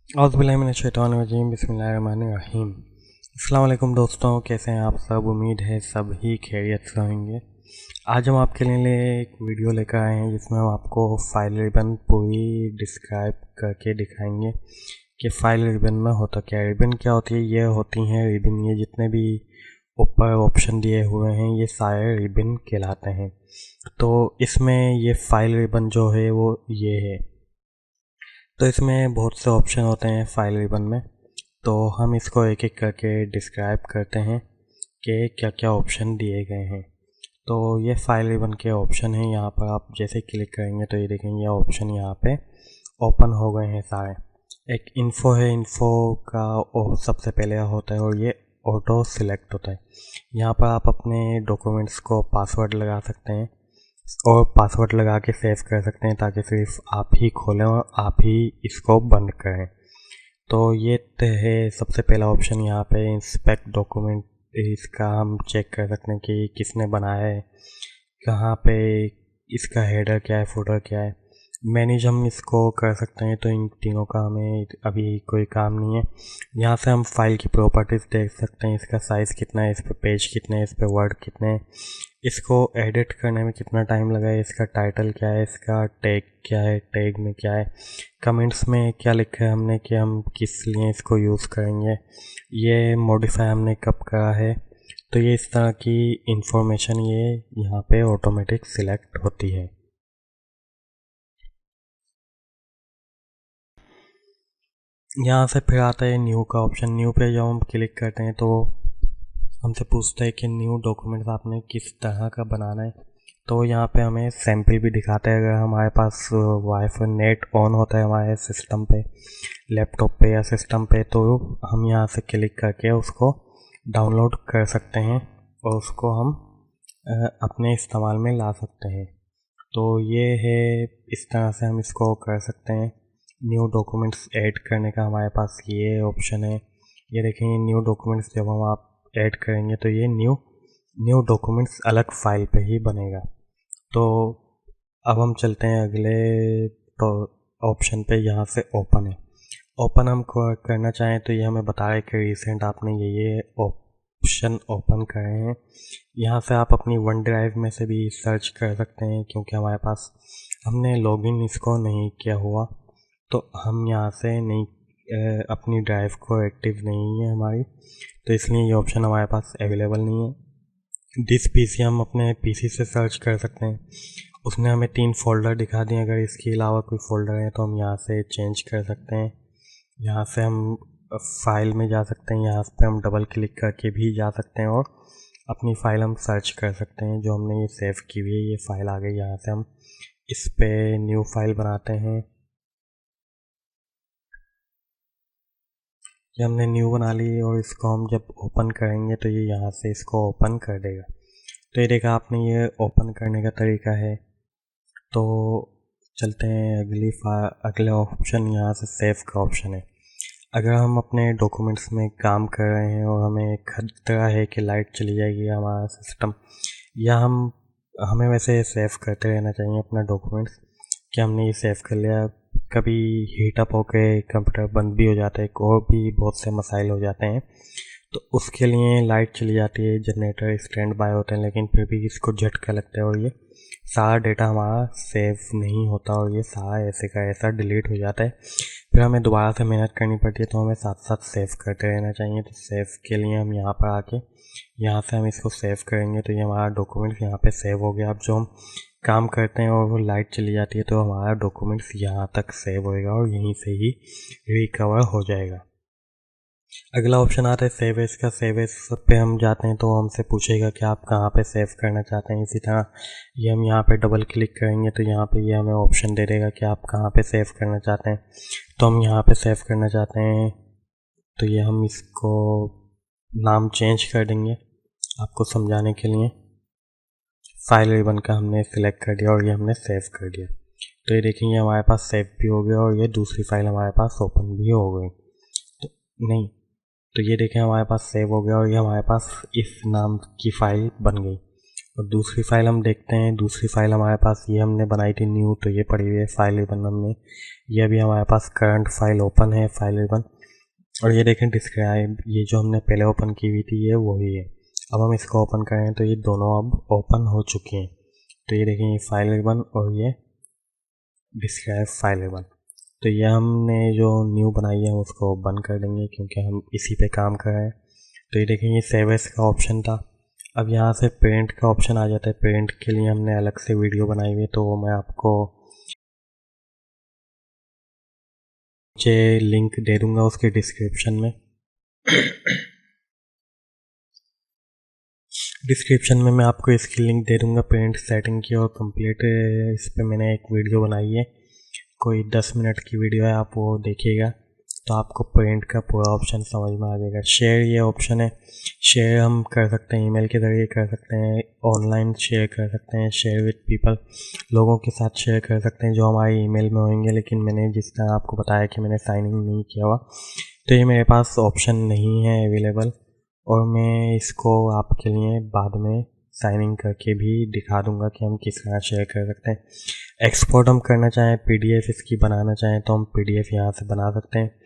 औज़ुबिल्लाहिमिनश्शैतानिर्रजीम बिस्मिल्लाहिर्रहमानिर्रहीम। अस्सलाम वालेकुम दोस्तों, कैसे हैं आप सब। उम्मीद है सब ही खैरियत से होंगे। आज हम आपके लिए एक वीडियो लेकर आए हैं जिसमें हम आपको फाइल रिबन पूरी डिस्क्राइब करके दिखाएंगे कि फाइल रिबन में होता क्या है। रिबन क्या होती है, ये होती हैं रिबन, ये जितने भी ऊपर ऑप्शन दिए हुए हैं ये सारे रिबन कहलाते हैं। तो इसमें ये फाइल रिबन जो है वो ये है। तो इसमें बहुत से ऑप्शन होते हैं फाइल रिबन में, तो हम इसको एक एक करके डिस्क्राइब करते हैं कि क्या क्या ऑप्शन दिए गए हैं। तो ये फाइल रिबन के ऑप्शन हैं, यहाँ पर आप जैसे क्लिक करेंगे तो ये देखेंगे ये ऑप्शन यहाँ पे ओपन हो गए हैं सारे। एक इन्फो है, इन्फो का सबसे पहले होता है और ये ऑटो सिलेक्ट होता है। यहाँ पर आप अपने डॉक्यूमेंट्स को पासवर्ड लगा सकते हैं और पासवर्ड लगा के सेव कर सकते हैं ताकि सिर्फ आप ही खोलें और आप ही इसको बंद करें। तो ये तो है सबसे पहला ऑप्शन यहाँ पे इंस्पेक्ट डॉक्यूमेंट। इसका हम चेक कर सकते हैं कि किसने बनाया है, कहाँ पे, इसका हेडर क्या है, फुटर क्या है। मैनेज हम इसको कर सकते हैं, तो इन तीनों का हमें अभी कोई काम नहीं है। यहाँ से हम फाइल की प्रॉपर्टीज़ देख सकते हैं, इसका साइज़ कितना है, इस पर पेज कितने हैं, इस पर वर्ड कितने हैं, इसको एडिट करने में कितना टाइम लगा है, इसका टाइटल क्या है, इसका टैग क्या है, टैग में क्या है, कमेंट्स में क्या लिखा है हमने कि हम किस लिए इसको यूज़ करेंगे, ये मॉडिफाई हमने कब करा है। तो ये इस तरह की इंफॉर्मेशन ये यहाँ पे ऑटोमेटिक सिलेक्ट होती है। यहाँ से फिर आता है न्यू का ऑप्शन। न्यू पे जब हम क्लिक करते हैं तो हमसे पूछता है कि न्यू डॉक्यूमेंट्स आपने किस तरह का बनाना है। तो यहाँ पे हमें सैम्पल भी दिखाता है। अगर हमारे पास वाईफाई नेट ऑन होता है हमारे सिस्टम पे, लैपटॉप पे या सिस्टम पे, तो हम यहाँ से क्लिक करके उसको डाउनलोड कर सकते हैं और उसको हम अपने इस्तेमाल में ला सकते हैं। तो ये है, इस तरह से हम इसको कर सकते हैं। न्यू डॉक्यूमेंट्स ऐड करने का हमारे पास ये ऑप्शन है। ये देखेंगे न्यू डॉक्यूमेंट्स जब हम आप ऐड करेंगे तो ये न्यू न्यू डॉक्यूमेंट्स अलग फाइल पे ही बनेगा। तो अब हम चलते हैं अगले तो ऑप्शन पे। यहाँ से ओपन है। ओपन हम करना चाहें तो ये हमें बता रहा है कि रिसेंट आपने ये ऑप्शन ओपन करे हैं। यहाँ से आप अपनी वन ड्राइव में से भी सर्च कर सकते हैं, क्योंकि हमारे पास हमने लॉगिन इसको नहीं किया हुआ तो हम यहाँ से नहीं अपनी ड्राइव को एक्टिव नहीं है हमारी, तो इसलिए ये ऑप्शन हमारे पास अवेलेबल नहीं है। दिस पीसी हम अपने पीसी से सर्च कर सकते हैं। उसने हमें 3 फोल्डर दिखा दिए। अगर इसके अलावा कोई फोल्डर है तो हम यहाँ से चेंज कर सकते हैं। यहाँ से हम फाइल में जा सकते हैं, यहाँ पे हम डबल क्लिक करके भी जा सकते हैं और अपनी फ़ाइल हम सर्च कर सकते हैं जो हमने ये सेव की हुई है। ये फ़ाइल आ गई, यहाँ से हम इस पे न्यू फाइल बनाते हैं। ये हमने न्यू बना ली और इसको हम जब ओपन करेंगे तो ये यहाँ से इसको ओपन कर देगा। तो ये देखा आपने, ये ओपन करने का तरीका है। तो चलते हैं अगले ऑप्शन। यहाँ से सेव का ऑप्शन है। अगर हम अपने डॉक्यूमेंट्स में काम कर रहे हैं और हमें खतरा है कि लाइट चली जाएगी हमारा सिस्टम, या हमें वैसे सेव करते रहना चाहिए अपना डॉक्यूमेंट्स कि हमने ये सेव कर लिया, कभी हीट अप होके कंप्यूटर बंद भी हो जाता है और भी बहुत से मसाइल हो जाते हैं। तो उसके लिए लाइट चली जाती है, जनरेटर स्टैंड बाय होते हैं, लेकिन फिर भी इसको झटका लगता है और ये सारा डेटा हमारा सेव नहीं होता और ये सारा ऐसे का ऐसा डिलीट हो जाता है। फिर हमें दोबारा से मेहनत करनी पड़ती है, तो हमें साथ साथ सेव करते रहना चाहिए। तो सेव के लिए हम यहाँ पर आके यहाँ से हम इसको सेव करेंगे तो ये हमारा डॉक्यूमेंट्स यहाँ पे सेव हो गया। अब जो हम काम करते हैं और वो लाइट चली जाती है तो हमारा डॉक्यूमेंट्स यहाँ तक सेव होएगा और यहीं से ही रिकवर हो जाएगा। अगला ऑप्शन आता है सेव एज का। सेव एज पे हम जाते हैं तो हमसे पूछेगा कि आप कहाँ पे सेव करना चाहते हैं। इसी तरह ये हम यहाँ पे डबल क्लिक करेंगे तो यहाँ पे ये हमें ऑप्शन दे देगा कि आप कहाँ पे सेव करना चाहते हैं। तो हम यहाँ पे सेव करना चाहते हैं तो ये हम इसको नाम चेंज कर देंगे आपको समझाने के लिए। फाइल रिबन का हमने सिलेक्ट कर दिया और ये हमने सेव कर दिया। तो ये देखेंगे हमारे पास सेव भी हो गया और ये दूसरी फाइल हमारे पास ओपन भी हो गई। तो नहीं, तो ये देखें हमारे पास सेव हो गया और ये हमारे पास इस नाम की फ़ाइल बन गई। और दूसरी फाइल हम देखते हैं। दूसरी फाइल हमारे पास ये हमने बनाई थी न्यू, तो ये पड़ी हुई है फाइल रिबन हमने। ये अभी हमारे पास करंट फाइल ओपन है फाइल रिबन। और ये देखें डिस्क्राइब, ये जो हमने पहले ओपन की हुई थी ये वही है। अब हम इसको ओपन करें तो ये दोनों अब ओपन हो चुके हैं। तो ये देखें, ये फाइल रिबन और ये डिस्क्राइब फाइल रिबन। तो ये हमने जो न्यू बनाई है उसको बंद कर देंगे क्योंकि हम इसी पे काम कर रहे हैं। तो ये देखें, ये सेव एज का ऑप्शन था। अब यहाँ से पेरेंट का ऑप्शन आ जाता है। पेरेंट के लिए हमने अलग से वीडियो बनाई हुई है, तो वो मैं आपको लिंक दे दूंगा उसके डिस्क्रिप्शन में। डिस्क्रिप्शन में मैं आपको इसकी लिंक दे दूंगा पेरेंट सेटिंग की, और कंप्लीट इस पर मैंने एक वीडियो बनाई है, कोई 10 मिनट की वीडियो है, आप वो देखिएगा तो आपको पेरेंट का पूरा ऑप्शन समझ में आ जाएगा। शेयर ये ऑप्शन है, शेयर हम कर सकते हैं, ईमेल के ज़रिए कर सकते हैं, ऑनलाइन शेयर कर सकते हैं, शेयर विद पीपल, लोगों के साथ शेयर कर सकते हैं जो हमारे ईमेल में होंगे। लेकिन मैंने जिस तरह आपको बताया कि मैंने साइन इन नहीं किया हुआ, तो ये मेरे पास ऑप्शन नहीं है अवेलेबल, और मैं इसको आपके लिए बाद में साइन इन करके भी दिखा दूंगा कि हम किस तरह शेयर कर सकते हैं। एक्सपोर्ट हम करना चाहें, पीडीएफ इसकी बनाना चाहें तो हम पीडीएफ यहाँ से बना सकते हैं।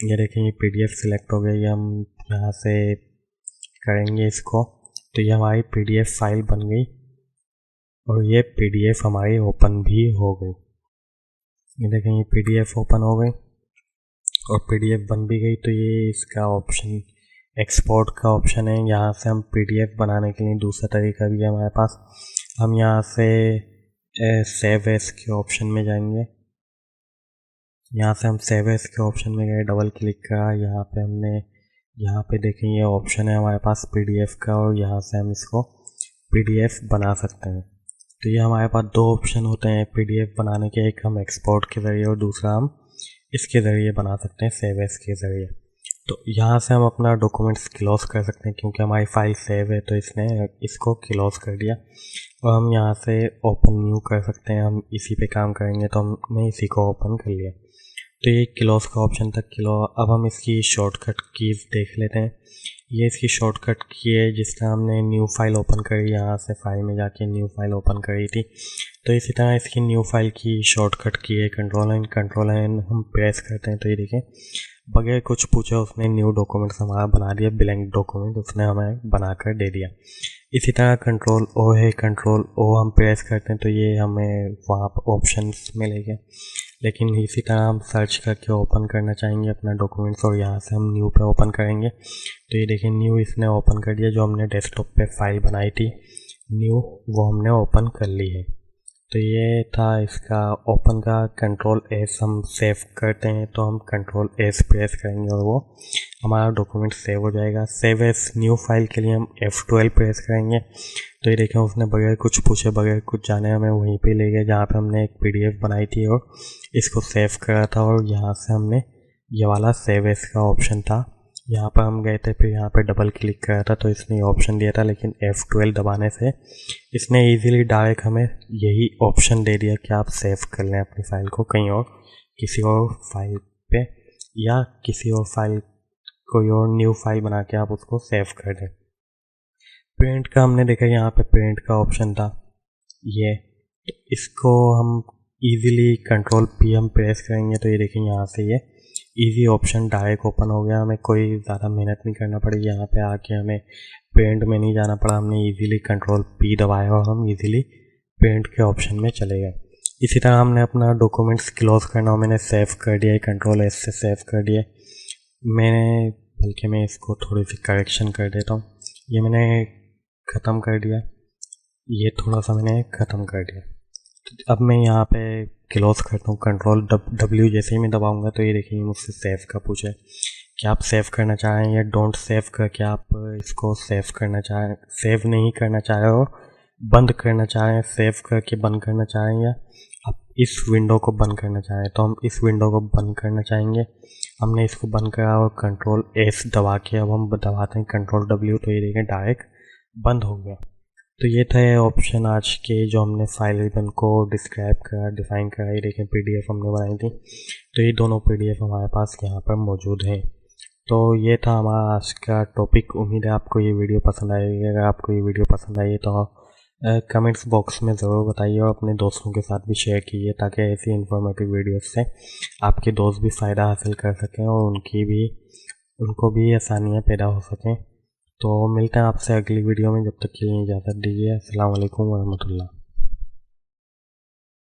ये देखें, ये पीडीएफ सिलेक्ट हो गई, ये हम यहाँ से करेंगे इसको, तो ये हमारी पीडीएफ फाइल बन गई और ये पीडीएफ हमारी ओपन भी हो गई। ये देखें, ये पीडीएफ ओपन हो गई और पीडीएफ बन भी गई। तो ये इसका ऑप्शन एक्सपोर्ट का ऑप्शन है। यहाँ से हम पीडीएफ बनाने के लिए दूसरा तरीका भी है हमारे पास। हम यहाँ से सेव एज के ऑप्शन में जाएंगे। यहाँ से हम सेव एज के ऑप्शन में गए, डबल क्लिक करा, यहाँ पे देखें ये ऑप्शन है हमारे पास पीडीएफ का, और यहाँ से हम इसको पीडीएफ बना सकते हैं। तो ये हमारे पास दो ऑप्शन होते हैं पीडीएफ बनाने के, एक हम एक्सपोर्ट के ज़रिए और दूसरा हम इसके ज़रिए बना सकते हैं सेव एज के ज़रिए। तो यहाँ से हम अपना डॉक्यूमेंट्स क्लोज कर सकते हैं क्योंकि हमारी फाइल सेव है, तो इसने इसको क्लोज कर दिया। और हम यहाँ से ओपन न्यू कर सकते हैं, हम इसी पे काम करेंगे, तो हमने इसी को ओपन कर लिया। तो ये क्लोज का ऑप्शन था क्लोज। अब हम इसकी शॉर्टकट कीज़ देख लेते हैं। ये इसकी शॉर्टकट की है, जिस तरह हमने न्यू फाइल ओपन करी, यहाँ से फाइल में जाके न्यू फाइल ओपन करी थी, तो इसी तरह इसकी न्यू फाइल की शॉर्टकट की है कंट्रोल एन हम प्रेस करते हैं तो ये देखें बगैर कुछ पूछे उसने न्यू डॉक्यूमेंट्स हमारा बना दिया, ब्लैंक डॉक्यूमेंट उसने हमें बना कर दे दिया। इसी तरह कंट्रोल ओ है, कंट्रोल ओ हम प्रेस करते हैं तो ये हमें वहाँ पर ऑप्शंस मिलेंगे। लेकिन इसी तरह हम सर्च करके ओपन करना चाहेंगे अपना डॉक्यूमेंट्स, और यहाँ से हम न्यू पे ओपन करेंगे तो ये देखिए न्यू इसने ओपन कर दिया। जो हमने डेस्कटॉप पे फाइल बनाई थी न्यू, वो हमने ओपन कर ली है। तो ये था इसका ओपन का। कंट्रोल एस हम सेव करते हैं तो हम कंट्रोल एस प्रेस करेंगे और वो हमारा डॉक्यूमेंट सेव हो जाएगा। सेव एस न्यू फाइल के लिए हम F12 प्रेस करेंगे तो ये देखें उसने बगैर कुछ पूछे बगैर कुछ जाने हमें वहीं पे ले गया जहाँ पे हमने एक PDF बनाई थी और इसको सेव करा था, और यहाँ से हमने ये वाला सेव एस का ऑप्शन था, यहाँ पर हम गए थे, फिर यहाँ पे डबल क्लिक करा था तो इसने ऑप्शन दिया था, लेकिन F12 दबाने से इसने इजीली डायरेक्ट हमें यही ऑप्शन दे दिया कि आप सेव कर लें अपनी फ़ाइल को कहीं और, किसी और फाइल पे, या किसी और फाइल कोई और न्यू फाइल बना के आप उसको सेव कर दें। प्रिंट का हमने देखा यहाँ पे प्रिंट का ऑप्शन था ये, तो इसको हम इजीली कंट्रोल P हम प्रेस करेंगे तो ये देखें यहाँ से ये इजी ऑप्शन डायरेक्ट ओपन हो गया। हमें कोई ज़्यादा मेहनत नहीं करना पड़ी, यहाँ पे आके हमें पेंट में नहीं जाना पड़ा, हमने इजीली कंट्रोल P दबाया और हम इजीली पेंट के ऑप्शन में चले गए। इसी तरह हमने अपना डॉक्यूमेंट्स क्लोज करना हो, मैंने सेव कर दिया, कंट्रोल S से सेव कर दिया मैंने, बल्कि मैं इसको थोड़ी सी करेक्शन कर देता हूँ, ये मैंने ख़त्म कर दिया, ये थोड़ा सा मैंने ख़त्म कर दिया। तो अब मैं यहाँ पे क्लोज करता हूँ, कंट्रोल W जैसे ही मैं दबाऊँगा तो ये देखिए मुझसे सेव का पूछे कि आप सेव करना चाहें या डोंट सेव करके आप इसको सेव करना चाहें, सेव नहीं करना चाहें और बंद करना चाहें, सेव करके बंद करना चाहें, या आप इस विंडो को बंद करना चाहें। तो हम इस विंडो को बंद करना चाहेंगे, हमने इसको बंद करा और कंट्रोल S दबा के अब हम दबाते हैं कंट्रोल W तो ये देखें डायरेक्ट बंद हो गया। तो ये थे ऑप्शन आज के जो हमने फाइल रिबन को डिस्क्राइब करा, डिफ़ाइन करा। ये देखें PDF हमने बनाई थी, तो ये दोनों PDF हमारे पास यहाँ पर मौजूद हैं। तो ये था हमारा आज का टॉपिक। उम्मीद है आपको ये वीडियो पसंद आएगी। अगर आपको ये वीडियो पसंद आई तो कमेंट्स बॉक्स में ज़रूर बताइए और अपने दोस्तों के साथ भी शेयर कीजिए ताकि ऐसी इन्फॉर्मेटिव वीडियोस से आपके दोस्त भी फ़ायदा हासिल कर सकें और उनको भी आसानियाँ पैदा हो सकें। तो मिलते हैं आपसे अगली वीडियो में, जब तक के लिए इजाज़त दीजिए। अस्सलाम वालेकुम वरहमतुल्लाह।